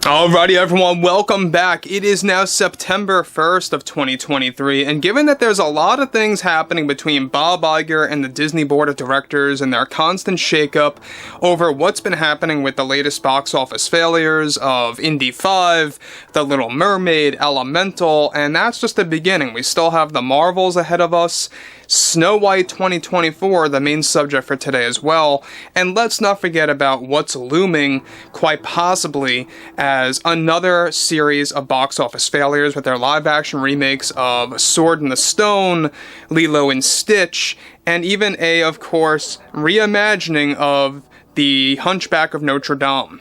Alrighty everyone, welcome back. It is now September 1st of 2023, and given that there's a lot of things happening between Bob Iger and the Disney Board of Directors and their constant shakeup over what's been happening with the latest box office failures of Indy 5, The Little Mermaid, Elemental, and that's just the beginning. We still have the Marvels ahead of us, Snow White 2024, the main subject for today as well, and let's not forget about what's looming, quite possibly, as another series of box office failures with their live-action remakes of Sword in the Stone, Lilo and Stitch, and even of course, reimagining of The Hunchback of Notre Dame.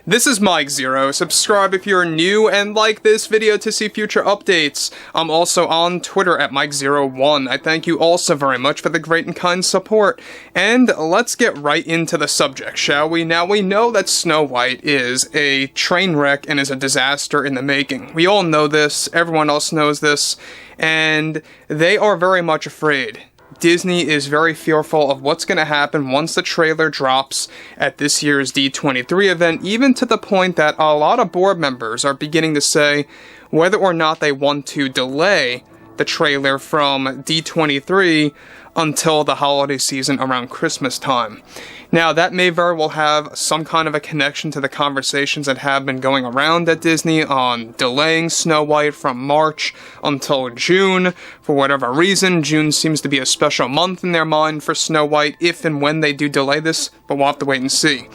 This is Mike Zero. Subscribe if you're new and like this video to see future updates. I'm also on Twitter at Mike01. I thank you all so very much for the great and kind support. And let's get right into the subject, shall we? Now, we know that Snow White is a train wreck and is a disaster in the making. We all know this, everyone else knows this, and they are very much afraid. Disney is very fearful of what's going to happen once the trailer drops at this year's D23 event, even to the point that a lot of board members are beginning to say whether or not they want to delay the trailer from D23 until the holiday season around Christmas time. Now, that may very well have some kind of a connection to the conversations that have been going around at Disney on delaying Snow White from March until June. For whatever reason, June seems to be a special month in their mind for Snow White, if and when they do delay this, but we'll have to wait and see.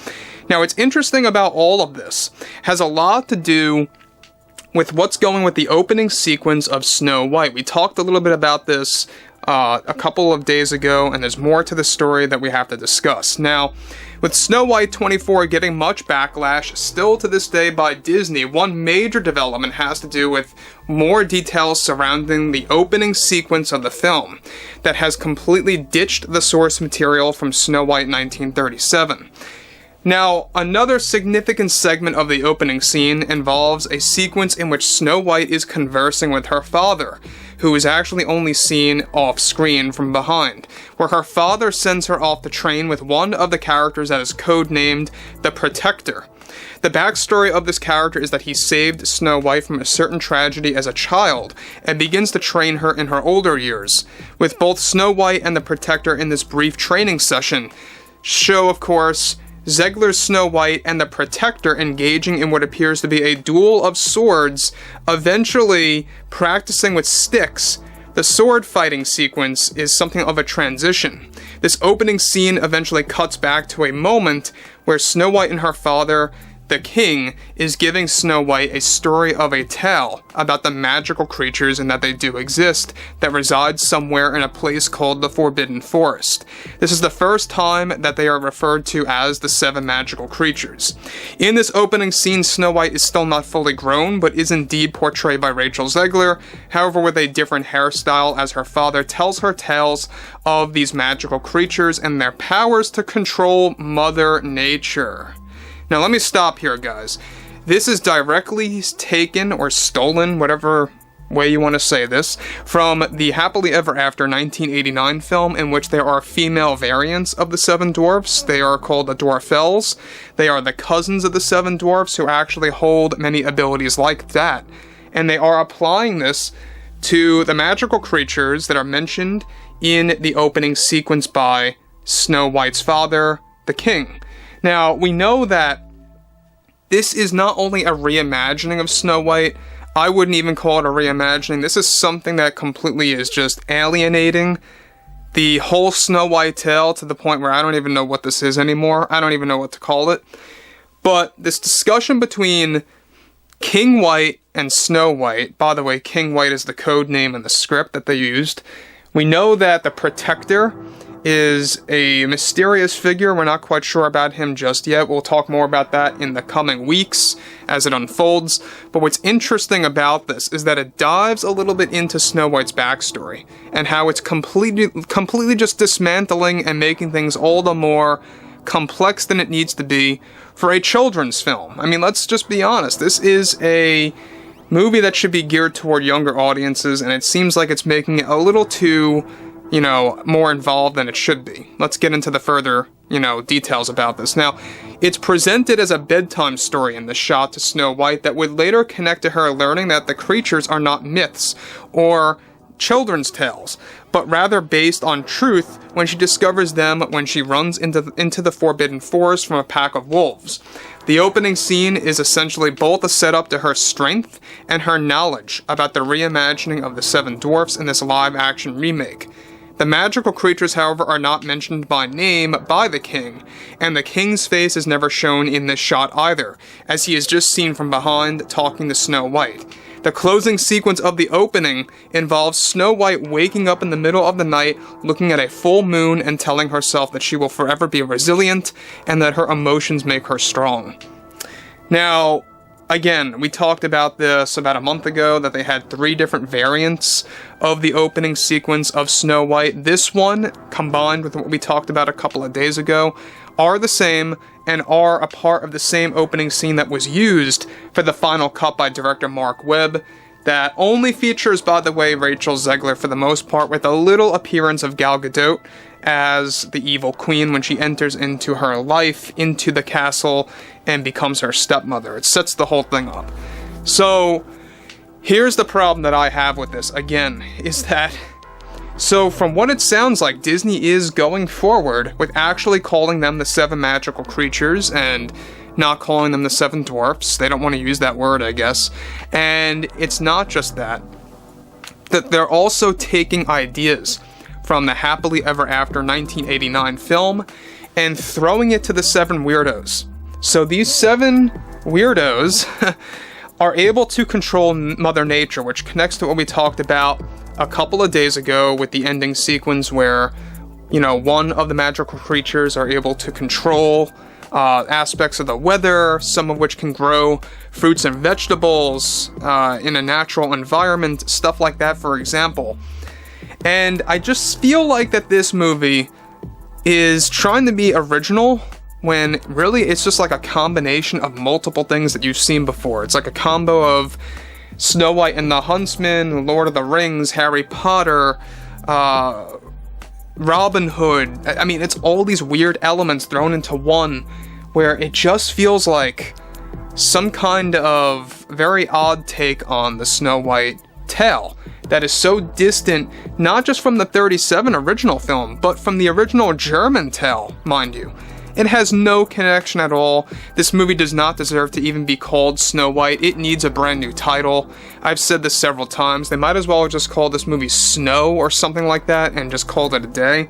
Now, what's interesting about all of this has a lot to do with what's going with the opening sequence of Snow White. We talked a little bit about this a couple of days ago, and there's more to the story that we have to discuss. Now, with Snow White 24 getting much backlash still to this day by Disney, one major development has to do with more details surrounding the opening sequence of the film that has completely ditched the source material from Snow White 1937. Now, another significant segment of the opening scene involves a sequence in which Snow White is conversing with her father, who is actually only seen off-screen from behind, where her father sends her off the train with one of the characters that is codenamed the Protector. The backstory of this character is that he saved Snow White from a certain tragedy as a child, and begins to train her in her older years. With both Snow White and the Protector in this brief training session, show, of course, Zegler's Snow White and the Protector engaging in what appears to be a duel of swords, eventually practicing with sticks. The sword fighting sequence is something of a transition. This opening scene eventually cuts back to a moment where Snow White and her father, the king, is giving Snow White a story of a tale about the magical creatures, and that they do exist, that reside somewhere in a place called the Forbidden Forest. This is the first time that they are referred to as the 7 magical creatures. In this opening scene, Snow White is still not fully grown, but is indeed portrayed by Rachel Zegler, however with a different hairstyle, as her father tells her tales of these magical creatures and their powers to control Mother Nature. Now, let me stop here, guys. This is directly taken or stolen, whatever way you want to say this, from the Happily Ever After 1989 film, in which there are female variants of the 7 dwarfs. They are called the dwarfs. They are the cousins of the 7 dwarfs who actually hold many abilities like that. And they are applying this to the magical creatures that are mentioned in the opening sequence by Snow White's father, the king. Now, we know that this is not only a reimagining of Snow White. I wouldn't even call it a reimagining. This is something that completely is just alienating the whole Snow White tale to the point where I don't even know what this is anymore. I don't even know what to call it. But this discussion between King White and Snow White, by the way, King White is the code name in the script that they used. We know that the Protector is a mysterious figure. We're not quite sure about him just yet. We'll talk more about that in the coming weeks as it unfolds. But what's interesting about this is that it dives a little bit into Snow White's backstory and how it's completely just dismantling and making things all the more complex than it needs to be for a children's film. I mean, let's just be honest. This is a movie that should be geared toward younger audiences, and it seems like it's making it a little too you know, more involved than it should be. Let's get into the further, you know, details about this. Now, it's presented as a bedtime story in the shot to Snow White that would later connect to her learning that the creatures are not myths or children's tales, but rather based on truth when she discovers them when she runs into the Forbidden Forest from a pack of wolves. The opening scene is essentially both a setup to her strength and her knowledge about the reimagining of the Seven Dwarfs in this live-action remake. The magical creatures, however, are not mentioned by name by the king, and the king's face is never shown in this shot either, as he is just seen from behind talking to Snow White. The closing sequence of the opening involves Snow White waking up in the middle of the night, looking at a full moon and telling herself that she will forever be resilient and that her emotions make her strong. Now, again, we talked about this about a month ago, that they had 3 different variants of the opening sequence of Snow White. This one, combined with what we talked about a couple of days ago, are the same and are a part of the same opening scene that was used for the final cut by director Marc Webb, that only features, by the way, Rachel Zegler for the most part, with a little appearance of Gal Gadot as the evil queen when she enters into her life, into the castle, and becomes her stepmother. It sets the whole thing up. So, here's the problem that I have with this, again, is that, so from what it sounds like, Disney is going forward with actually calling them the 7 magical creatures and not calling them the 7 dwarfs. They don't want to use that word, I guess. And it's not just that they're also taking ideas from the Happily Ever After 1989 film and throwing it to the 7 weirdos. So these 7 weirdos are able to control Mother Nature, which connects to what we talked about a couple of days ago with the ending sequence where, you know, one of the magical creatures are able to control aspects of the weather, some of which can grow fruits and vegetables in a natural environment, stuff like that, for example. And I just feel like that this movie is trying to be original when really it's just like a combination of multiple things that you've seen before. It's like a combo of Snow White and the Huntsman, Lord of the Rings, Harry Potter, Robin Hood. I mean, it's all these weird elements thrown into one, where it just feels like some kind of very odd take on the Snow White tale that is so distant, not just from the 37 original film, but from the original German tale, mind you. It has no connection at all. This movie does not deserve to even be called Snow White. It needs a brand new title. I've said this several times. They might as well have just called this movie Snow or something like that and just called it a day.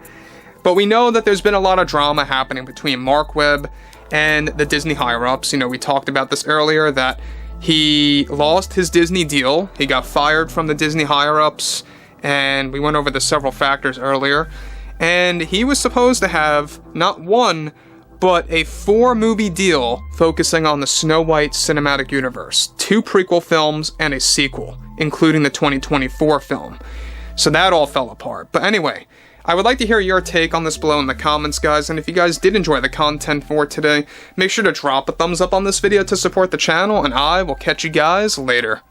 But we know that there's been a lot of drama happening between Marc Webb and the Disney higher-ups. You know, we talked about this earlier, that he lost his Disney deal. He got fired from the Disney higher-ups, and we went over the several factors earlier. And he was supposed to have not one, but a 4-movie deal focusing on the Snow White cinematic universe. 2 prequel films and a sequel, including the 2024 film. So that all fell apart. But anyway, I would like to hear your take on this below in the comments, guys, and if you guys did enjoy the content for today, make sure to drop a thumbs up on this video to support the channel, and I will catch you guys later.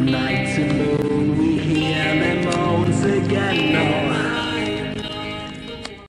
Night to move.